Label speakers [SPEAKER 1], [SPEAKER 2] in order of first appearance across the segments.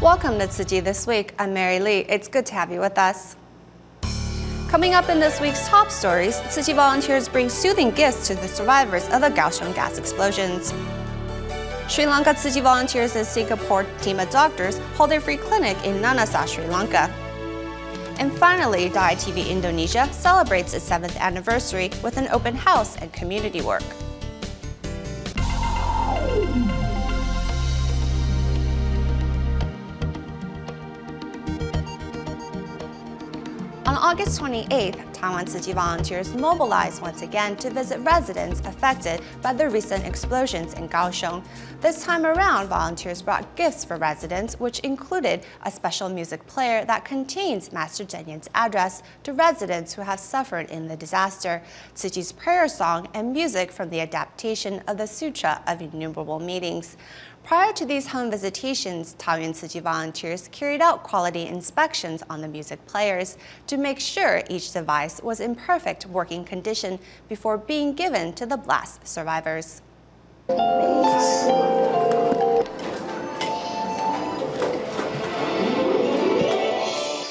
[SPEAKER 1] Welcome to Tzu Chi This Week. I'm Mary Lee. It's good to have you with us. Coming up in this week's top stories, Tzu Chi volunteers bring soothing gifts to the survivors of the Kaohsiung gas explosions. Sri Lanka Tzu Chi volunteers and Singapore TIMA doctors hold a free clinic in Nanasa, Sri Lanka. And finally, Ai TV Indonesia celebrates its 7th anniversary with an open house and community work. On August 28th, Taiwan Tzu Chi volunteers mobilized once again to visit residents affected by the recent explosions in Kaohsiung. This time around, volunteers brought gifts for residents, which included a special music player that contains Master Cheng Yen's address to residents who have suffered in the disaster, Tzu Chi's prayer song, and music from the adaptation of the Sutra of Innumerable Meanings. Prior to these home visitations, Taoyuan Tzu Chi volunteers carried out quality inspections on the music players to make sure each device was in perfect working condition before being given to the blast survivors.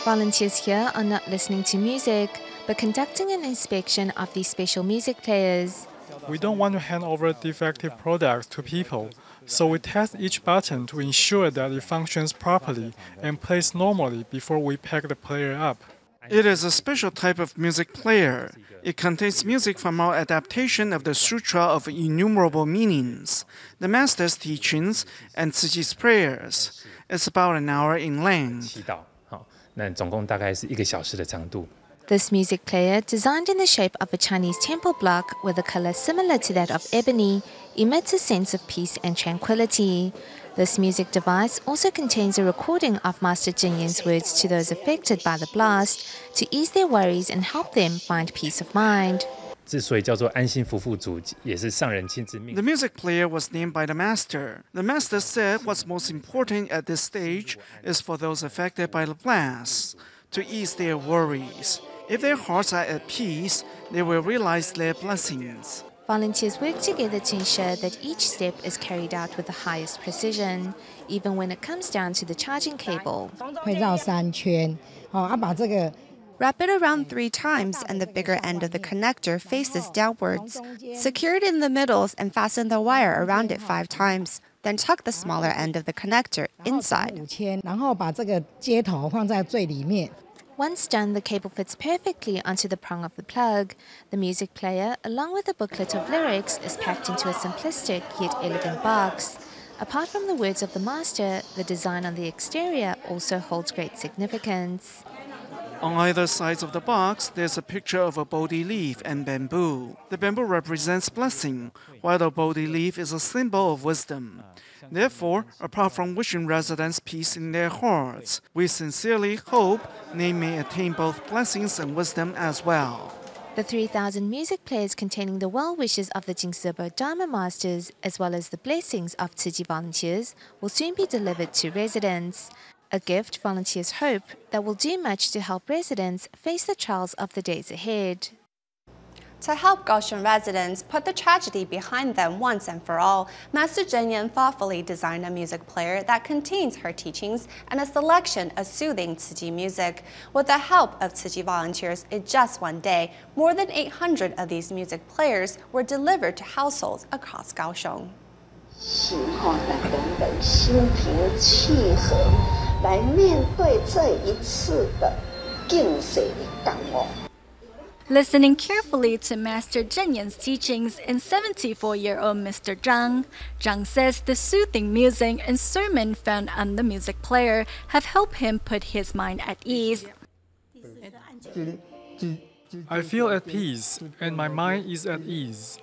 [SPEAKER 2] Volunteers here are not listening to music, but conducting an inspection of these special music players.
[SPEAKER 3] We don't want to hand over defective products to people, so we test each button to ensure that it functions properly and plays normally before we pack the player up.
[SPEAKER 4] It is a special type of music player. It contains music from our adaptation of the Sutra of Innumerable Meanings, the Master's teachings, and Tzu Chi's prayers. It's about an hour in length.
[SPEAKER 2] This music player, designed in the shape of a Chinese temple block with a color similar to that of ebony, emits a sense of peace and tranquility. This music device also contains a recording of Master Cheng Yen's words to those affected by the blast to ease their worries and help them find peace of mind.
[SPEAKER 4] The music player was named by the Master. The Master said what's most important at this stage is for those affected by the blast to ease their worries. If their hearts are at peace, they will realize their blessings.
[SPEAKER 2] Volunteers work together to ensure that each step is carried out with the highest precision, even when it comes down to the charging cable.
[SPEAKER 1] Wrap it around 3 times and the bigger end of the connector faces downwards. Secure it in the middles and fasten the wire around it 5 times. Then tuck the smaller end of the connector inside.
[SPEAKER 2] Once done, the cable fits perfectly onto the prong of the plug. The music player, along with a booklet of lyrics, is packed into a simplistic yet elegant box. Apart from the words of the Master, the design on the exterior also holds great significance.
[SPEAKER 4] On either sides of the box, there's a picture of a Bodhi leaf and bamboo. The bamboo represents blessing, while the Bodhi leaf is a symbol of wisdom. Therefore, apart from wishing residents peace in their hearts, we sincerely hope they may attain both blessings and wisdom as well.
[SPEAKER 2] The 3,000 music players containing the well wishes of the Jingsebo Dharma Masters, as well as the blessings of Tzu Chi volunteers, will soon be delivered to residents. A gift volunteers hope that will do much to help residents face the trials of the days ahead.
[SPEAKER 1] To help Kaohsiung residents put the tragedy behind them once and for all, Master Cheng Yen thoughtfully designed a music player that contains her teachings and a selection of soothing Tzu Chi music. With the help of Tzu Chi volunteers, in just one day, more than 800 of these music players were delivered to households across Kaohsiung.
[SPEAKER 5] Listening carefully to Master Cheng Yen's teachings in 74-year-old Mr. Zhang, Zhang says the soothing music and sermon found on the music player have helped him put his mind at ease.
[SPEAKER 3] I feel at peace, and my mind is at ease.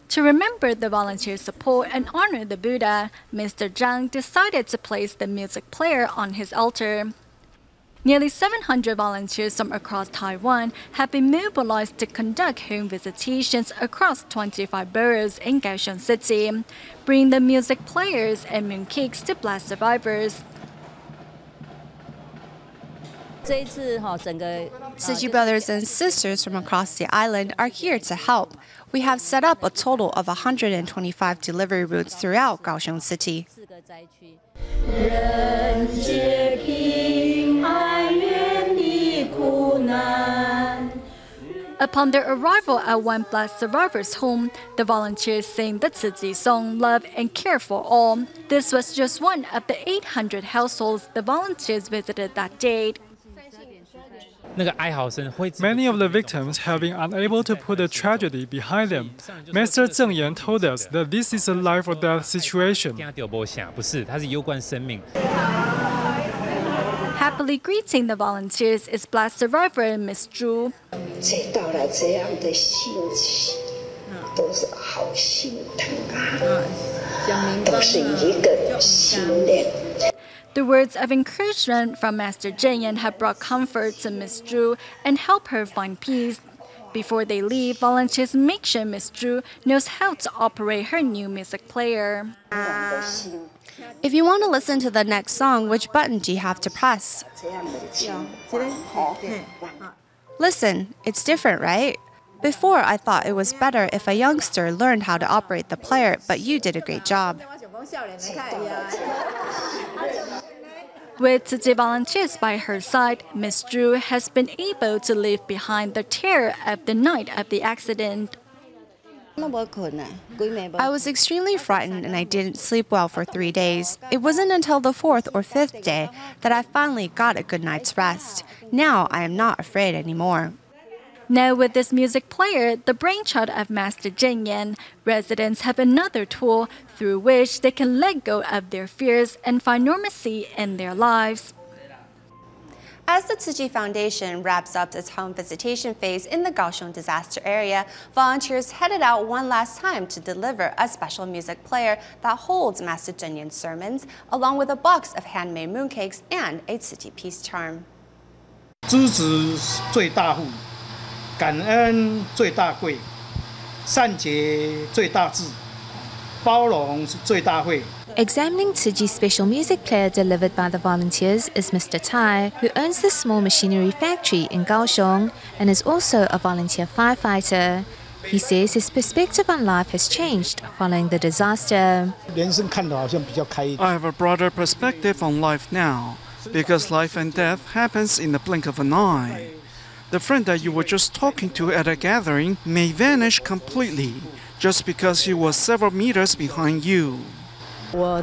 [SPEAKER 5] To remember the volunteer support and honor the Buddha, Mr. Zhang decided to place the music player on his altar. Nearly 700 volunteers from across Taiwan have been mobilized to conduct home visitations across 25 boroughs in Kaohsiung City, bringing the music players and mooncakes to blast survivors.
[SPEAKER 1] Tzu Chi brothers and sisters from across the island are here to help. We have set up a total of 125 delivery routes throughout Kaohsiung City.
[SPEAKER 5] Upon their arrival at one blast survivor's home, the volunteers sang the Tzu Chi song, Love and Care for All. This was just one of the 800 households the volunteers visited that day.
[SPEAKER 3] Many of the victims have been unable to put the tragedy behind them. Master Zheng Yan told us that this is a life or death situation.
[SPEAKER 5] Happily greeting the volunteers is blast survivor Miss Zhu. The words of encouragement from Master Zheng Yan have brought comfort to Miss Zhu and help her find peace. Before they leave, volunteers make sure Miss Zhu knows how to operate her new music player.
[SPEAKER 1] If you want to listen to the next song, which button do you have to press? Listen, it's different, right? Before, I thought it was better if a youngster learned how to operate the player, but you did a great job.
[SPEAKER 5] With Tzu Chi volunteers by her side, Miss Zhu has been able to leave behind the terror of the night of the accident.
[SPEAKER 1] I was extremely frightened and I didn't sleep well for 3 days. It wasn't until the 4th or 5th day that I finally got a good night's rest. Now I am not afraid anymore.
[SPEAKER 5] Now with this music player, the brainchild of Master Zheng Yan, residents have another tool through which they can let go of their fears and find normalcy in their lives.
[SPEAKER 1] As the Tzu Chi Foundation wraps up its home visitation phase in the Kaohsiung disaster area, volunteers headed out one last time to deliver a special music player that holds Master Zheng Yan's sermons, along with a box of handmade mooncakes and a Tzu Chi peace charm.
[SPEAKER 6] 知止最大户，感恩最大贵，善结最大智，包容最大慧。
[SPEAKER 2] Examining Tzu Chi's special music player delivered by the volunteers is Mr. Tai, who owns the small machinery factory in Kaohsiung and is also a volunteer firefighter. He says his perspective on life has changed following the disaster.
[SPEAKER 4] I have a broader perspective on life now, because life and death happens in the blink of an eye. The friend that you were just talking to at a gathering may vanish completely just because he was several meters behind you.
[SPEAKER 1] I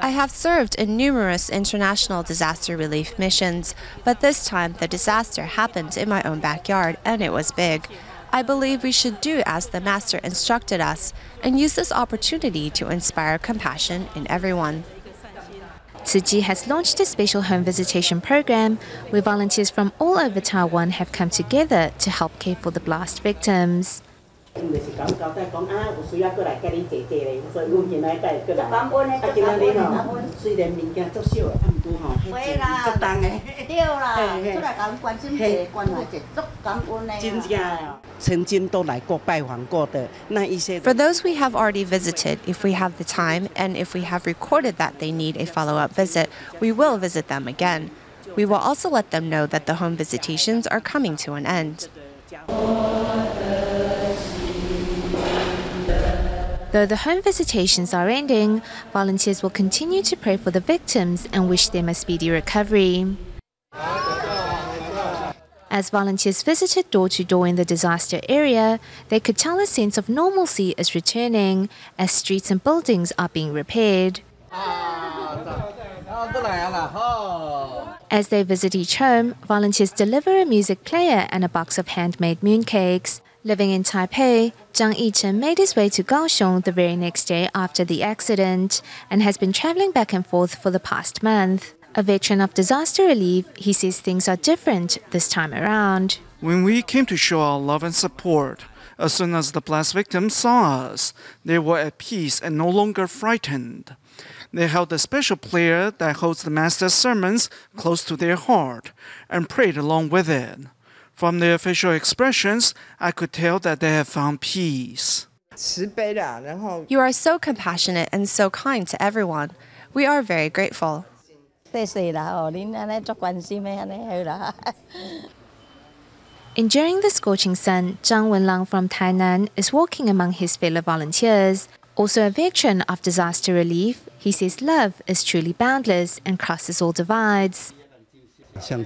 [SPEAKER 1] have served in numerous international disaster relief missions, but this time the disaster happened in my own backyard and it was big. I believe we should do as the Master instructed us and use this opportunity to inspire compassion in everyone.
[SPEAKER 2] Tzu Chi has launched a special home visitation program where volunteers from all over Taiwan have come together to help care for the blast victims.
[SPEAKER 1] For those we have already visited, if we have the time and if we have recorded that they need a follow-up visit, we will visit them again. We will also let them know that the home visitations are coming to an end.
[SPEAKER 2] Though the home visitations are ending, volunteers will continue to pray for the victims and wish them a speedy recovery. As volunteers visited door to door in the disaster area, they could tell a sense of normalcy is returning as streets and buildings are being repaired. As they visit each home, volunteers deliver a music player and a box of handmade mooncakes. Living in Taipei, Zhang Yichen made his way to Kaohsiung the very next day after the accident and has been traveling back and forth for the past month. A veteran of disaster relief, he says things are different this time around.
[SPEAKER 4] When we came to show our love and support, as soon as the blast victims saw us, they were at peace and no longer frightened. They held a special player that holds the Master's sermons close to their heart and prayed along with it. From their facial expressions, I could tell that they have found peace.
[SPEAKER 1] You are so compassionate and so kind to everyone. We are very grateful.
[SPEAKER 2] Enduring the scorching sun, Zhang Wenlang from Tainan is walking among his fellow volunteers. Also a veteran of disaster relief, he says love is truly boundless and crosses all divides.
[SPEAKER 7] Some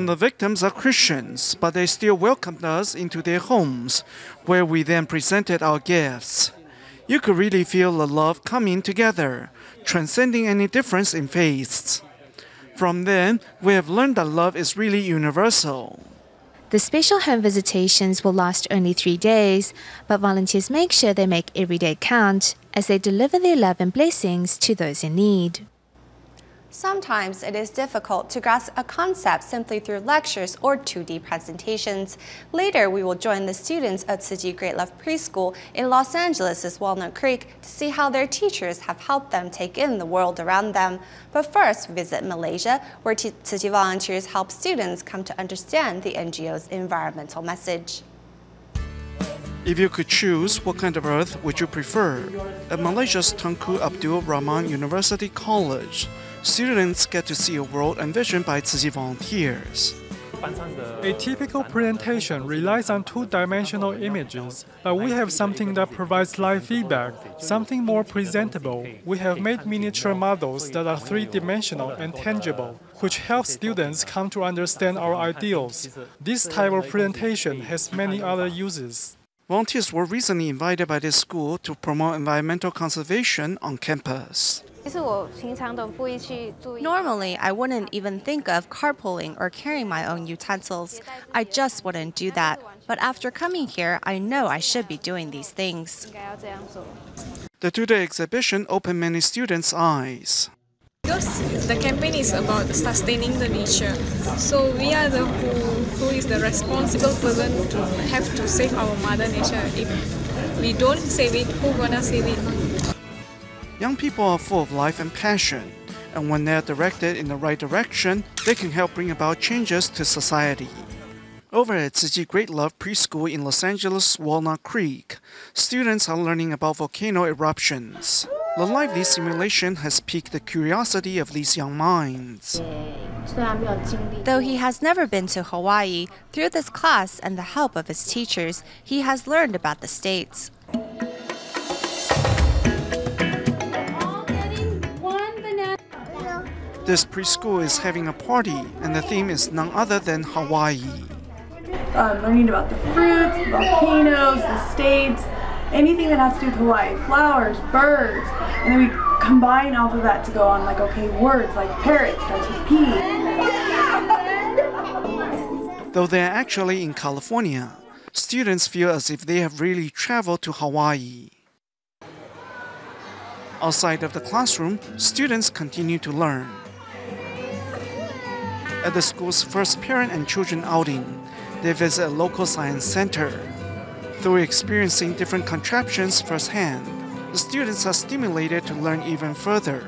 [SPEAKER 4] of the victims are Christians, but they still welcomed us into their homes, where we then presented our gifts. You could really feel the love coming together, transcending any difference in faiths. From then, we have learned that love is really universal.
[SPEAKER 2] The special home visitations will last only 3 days, but volunteers make sure they make every day count as they deliver their love and blessings to those in need.
[SPEAKER 1] Sometimes it is difficult to grasp a concept simply through lectures or 2D presentations. Later, we will join the students at Tzu Chi Great Love Preschool in Los Angeles' Walnut Creek to see how their teachers have helped them take in the world around them. But first, visit Malaysia, where Tzu Chi volunteers help students come to understand the NGO's environmental message.
[SPEAKER 4] If you could choose, what kind of Earth would you prefer? At Malaysia's Tunku Abdul Rahman University College, students get to see a world envisioned by Tzu Chi volunteers.
[SPEAKER 3] A typical presentation relies on two-dimensional images, but we have something that provides live feedback, something more presentable. We have made miniature models that are three-dimensional and tangible, which helps students come to understand our ideals. This type of presentation has many other uses.
[SPEAKER 4] Volunteers were recently invited by this school to promote environmental conservation on campus.
[SPEAKER 1] Normally, I wouldn't even think of carpooling or carrying my own utensils. I just wouldn't do that. But after coming here, I know I should be doing these things.
[SPEAKER 4] The two-day exhibition opened many students' eyes.
[SPEAKER 8] Because the campaign is about sustaining the nature, so we are the who is the responsible person to have to save our mother nature. If we don't save it, who gonna save it?
[SPEAKER 4] Young people are full of life and passion, and when they are directed in the right direction, they can help bring about changes to society. Over at Tzu Chi Great Love Preschool in Los Angeles' Walnut Creek, students are learning about volcano eruptions. The lively simulation has piqued the curiosity of these young minds.
[SPEAKER 1] Though he has never been to Hawaii, through this class and the help of his teachers, he has learned about the states.
[SPEAKER 4] This preschool is having a party, and the theme is none other than Hawaii.
[SPEAKER 9] Learning about the fruits, the volcanoes, the states, anything that has to do with Hawaii, flowers, birds, and then we combine off of that to go on like, okay, words like parrot starts with P.
[SPEAKER 4] Though they're actually in California, students feel as if they have really traveled to Hawaii. Outside of the classroom, students continue to learn. At the school's first parent and children outing, they visit a local science center. Through experiencing different contraptions firsthand, the students are stimulated to learn even further.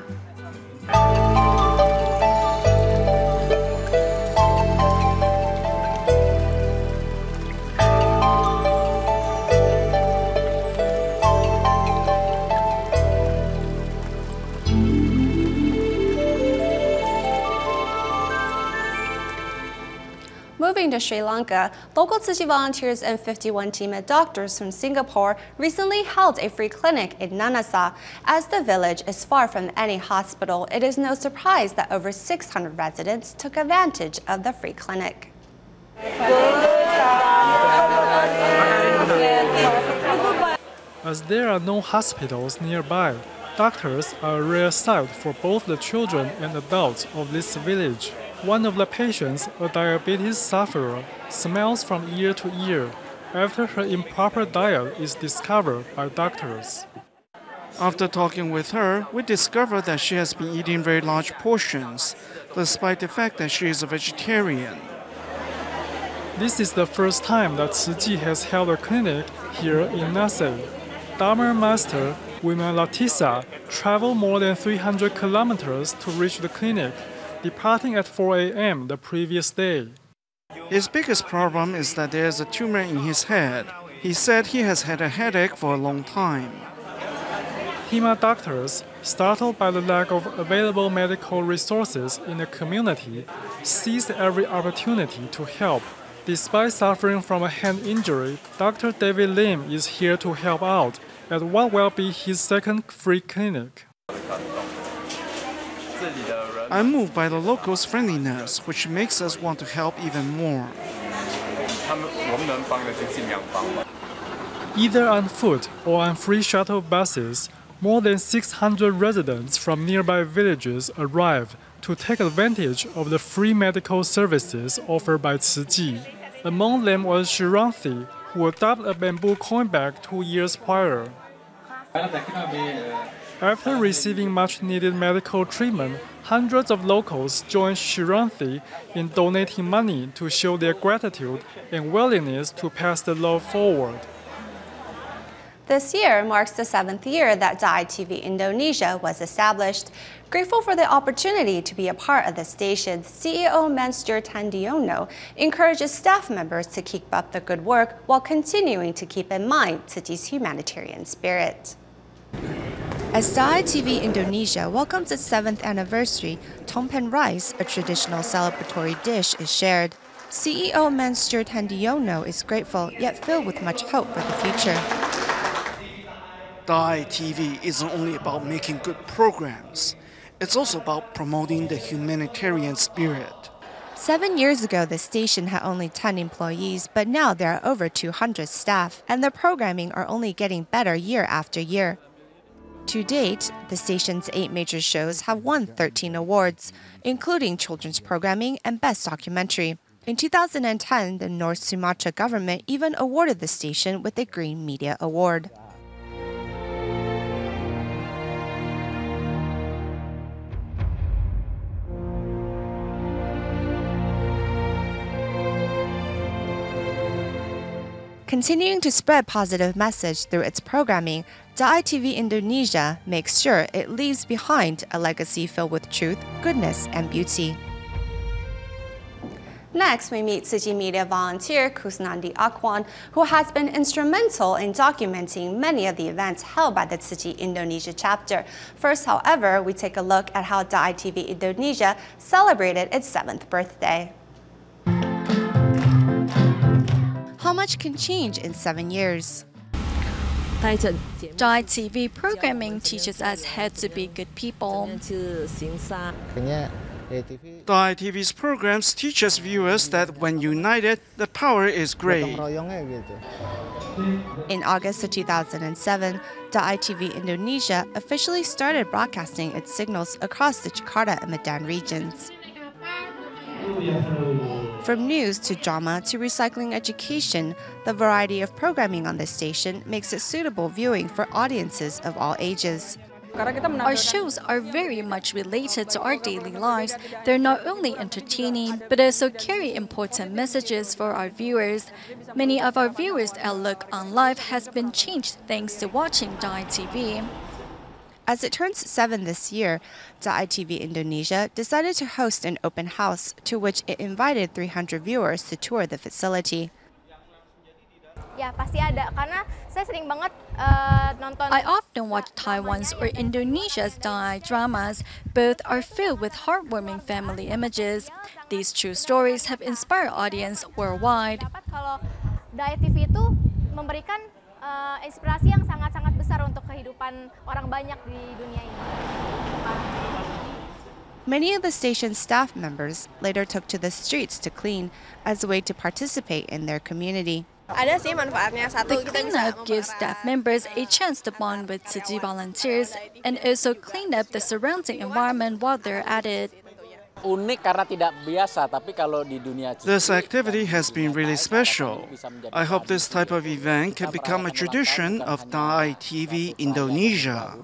[SPEAKER 1] Moving to Sri Lanka, local Tzu Chi volunteers and 51 TIMA doctors from Singapore recently held a free clinic in Nanasa. As the village is far from any hospital, it is no surprise that over 600 residents took advantage of the free clinic.
[SPEAKER 3] As there are no hospitals nearby, doctors are a rare sight for both the children and adults of this village. One of the patients, a diabetes sufferer, smells from ear to ear after her improper diet is discovered by doctors.
[SPEAKER 4] After talking with her, we discovered that she has been eating very large portions, despite the fact that she is a vegetarian.
[SPEAKER 3] This is the first time that Tzu Chi has held a clinic here in Nasei. Dharma Master Wimalatisa traveled more than 300 kilometers to reach the clinic, departing at 4 a.m. the previous day.
[SPEAKER 4] His biggest problem is that there is a tumor in his head. He said he has had a headache for a long time.
[SPEAKER 3] TIMA doctors, startled by the lack of available medical resources in the community, seized every opportunity to help. Despite suffering from a hand injury, Dr. David Lim is here to help out at what will be his second free clinic.
[SPEAKER 4] I'm moved by the locals' friendliness, which makes us want to help even more.
[SPEAKER 3] Either on foot or on free shuttle buses, more than 600 residents from nearby villages arrived to take advantage of the free medical services offered by Tzu Chi. Among them was Shiranthi, who adopted a bamboo coin bag 2 years prior. After receiving much-needed medical treatment, hundreds of locals joined Shiranthi in donating money to show their gratitude and willingness to pass the love forward.
[SPEAKER 1] This year marks the 7th year that Ai TV Indonesia was established. Grateful for the opportunity to be a part of the station, CEO Mansur Tandiono encourages staff members to keep up the good work while continuing to keep in mind Tzu Chi's humanitarian spirit.
[SPEAKER 2] As Ai TV Indonesia welcomes its 7th anniversary, tompen rice, a traditional celebratory dish, is shared. CEO Mansur Tandiono is grateful yet filled with much hope for the future.
[SPEAKER 4] Ai TV isn't only about making good programs. It's also about promoting the humanitarian spirit.
[SPEAKER 2] 7 years ago, the station had only 10 employees, but now there are over 200 staff, and the programming are only getting better year after year. To date, the station's 8 major shows have won 13 awards, including children's programming and Best Documentary. In 2010, the North Sumatra government even awarded the station with a Green Media Award. Continuing to spread positive message through its programming, Ai TV Indonesia makes sure it leaves behind a legacy filled with truth, goodness, and beauty.
[SPEAKER 1] Next, we meet Tzu Chi Media volunteer Kusnandi Akwan, who has been instrumental in documenting many of the events held by the Tzu Chi Indonesia chapter. First, however, we take a look at how Ai TV Indonesia celebrated its 7th birthday.
[SPEAKER 2] How much can change in 7 years?
[SPEAKER 5] Ai TV programming teaches us how to be good people.
[SPEAKER 4] Ai TV's programs teach us viewers that when united, the power is great.
[SPEAKER 2] In August of 2007, Ai TV Indonesia officially started broadcasting its signals across the Jakarta and Medan regions. From news to drama to recycling education, the variety of programming on this station makes it suitable viewing for audiences of all ages.
[SPEAKER 5] Our shows are very much related to our daily lives. They're not only entertaining, but also carry important messages for our viewers. Many of our viewers' outlook on life has been changed thanks to watching Ai TV.
[SPEAKER 2] As it turns 7 this year, Ai TV Indonesia decided to host an open house to which it invited 300 viewers to tour the facility.
[SPEAKER 5] I often watch Taiwan's or Indonesia's Ai dramas. Both are filled with heartwarming family images. These true stories have inspired audience worldwide.
[SPEAKER 7] Ai TV itu memberikan inspirasi yang sangat-sangat besar untuk kehidupan orang banyak di dunia ini.
[SPEAKER 2] Many of the station's staff members later took to the streets to clean as a way to participate in their community.
[SPEAKER 5] The cleanup gives staff members a chance to bond with Tzu Chi volunteers and also clean up the surrounding environment while they're at it.
[SPEAKER 4] This activity has been really special. I hope this type of event can become a tradition of Ai TV Indonesia,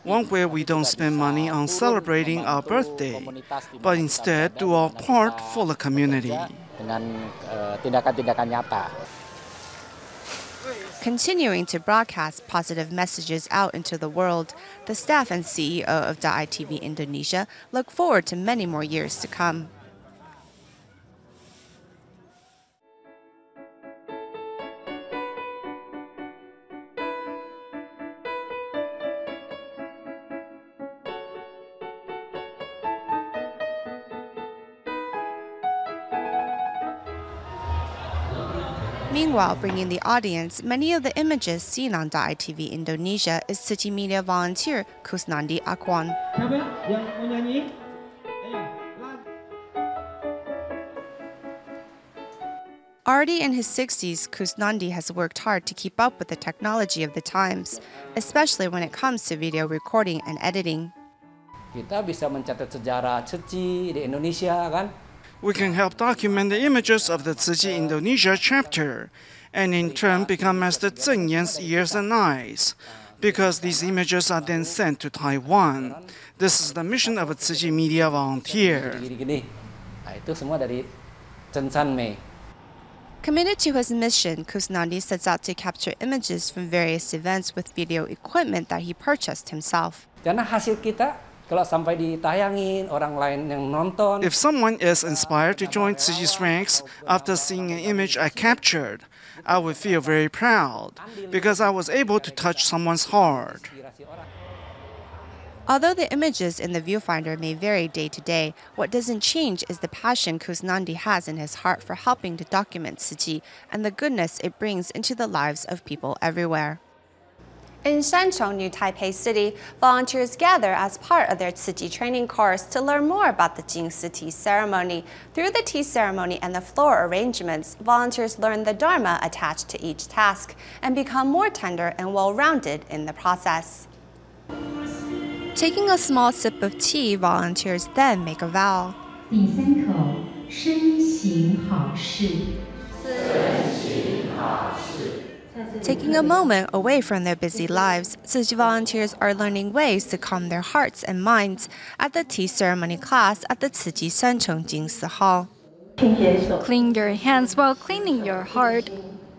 [SPEAKER 4] one where we don't spend money on celebrating our birthday, but instead do our part for the community.
[SPEAKER 2] Continuing to broadcast positive messages out into the world, the staff and CEO of Ai TV Indonesia look forward to many more years to come.
[SPEAKER 1] Meanwhile, bringing the audience many of the images seen on Daai TV Indonesia is Tzu Chi Media volunteer Kusnandi Akwan. Already in his 60s, Kusnandi has worked hard to keep up with the technology of the times, especially when it comes to video recording and editing.
[SPEAKER 10] Kita bisa mencatat sejarah Tzu Chi di Indonesia, kan?
[SPEAKER 4] We can help document the images of the Tzu Chi Indonesia chapter, and in turn become Master Zheng Yan's ears and eyes, because these images are then sent to Taiwan. This is the mission of a Tzu Chi Media volunteer.
[SPEAKER 10] Itu semua dari Chen San Mei.
[SPEAKER 1] Committed to his mission, Kusnandi sets out to capture images from various events with video equipment that he purchased himself.
[SPEAKER 10] Karena hasil kita kalau sampai ditayangin orang lain yang nonton.
[SPEAKER 4] If someone is inspired to join Tzu Chi's ranks after seeing an image I captured, I would feel very proud because I was able to touch someone's heart.
[SPEAKER 1] Although the images in the viewfinder may vary day to day, what doesn't change is the passion Kusnandi has in his heart for helping to document Tzu Chi and the goodness it brings into the lives of people everywhere. In Shanchong, New Taipei City, volunteers gather as part of their Tzu Chi training course to learn more about the Jingsi tea ceremony. Through the tea ceremony and the floor arrangements, volunteers learn the Dharma attached to each task and become more tender and well-rounded in the process. Taking a small sip of tea, volunteers then make a vow. Taking a moment away from their busy lives, Tzu Chi volunteers are learning ways to calm their hearts and minds at the tea ceremony class at the Tzu Chi Sancheng Jingsi Hall.
[SPEAKER 5] Clean your hands while cleaning your heart.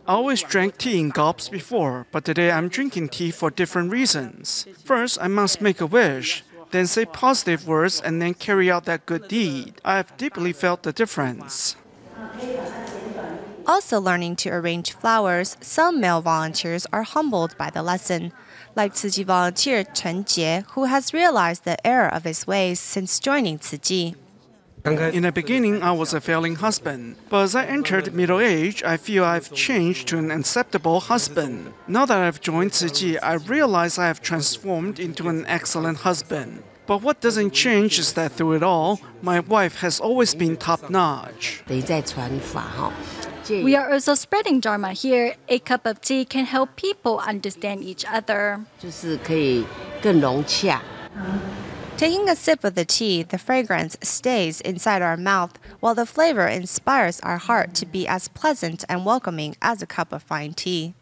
[SPEAKER 4] I always drank tea in gulps before, but today I'm drinking tea for different reasons. First, I must make a wish, then say positive words, and then carry out that good deed. I have deeply felt the difference.
[SPEAKER 1] Also learning to arrange flowers, some male volunteers are humbled by the lesson, like Tzu Chi volunteer Chen Jie, who has realized the error of his ways since joining Tzu Chi.
[SPEAKER 4] In the beginning, I was a failing husband, but as I entered middle age, I feel I've changed to an acceptable husband. Now that I've joined Tzu Chi, I realize I have transformed into an excellent husband. But what doesn't change is that through it all, my wife has always been top-notch.
[SPEAKER 5] We are also spreading Dharma here. A cup of tea can help people understand each other.
[SPEAKER 1] Taking a sip of the tea, the fragrance stays inside our mouth, while the flavor inspires our heart to be as pleasant and welcoming as a cup of fine tea.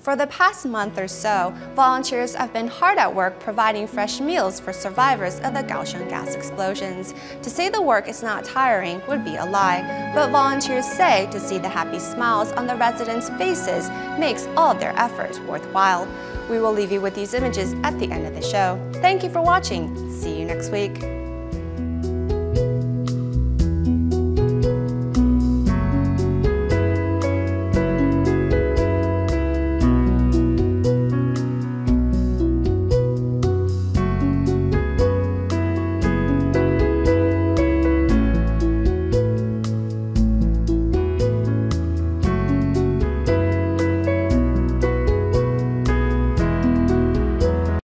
[SPEAKER 1] For the past month or so, volunteers have been hard at work providing fresh meals for survivors of the Kaohsiung gas explosions. To say the work is not tiring would be a lie, but volunteers say to see the happy smiles on the residents' faces makes all their efforts worthwhile. We will leave you with these images at the end of the show. Thank you for watching. See you next week.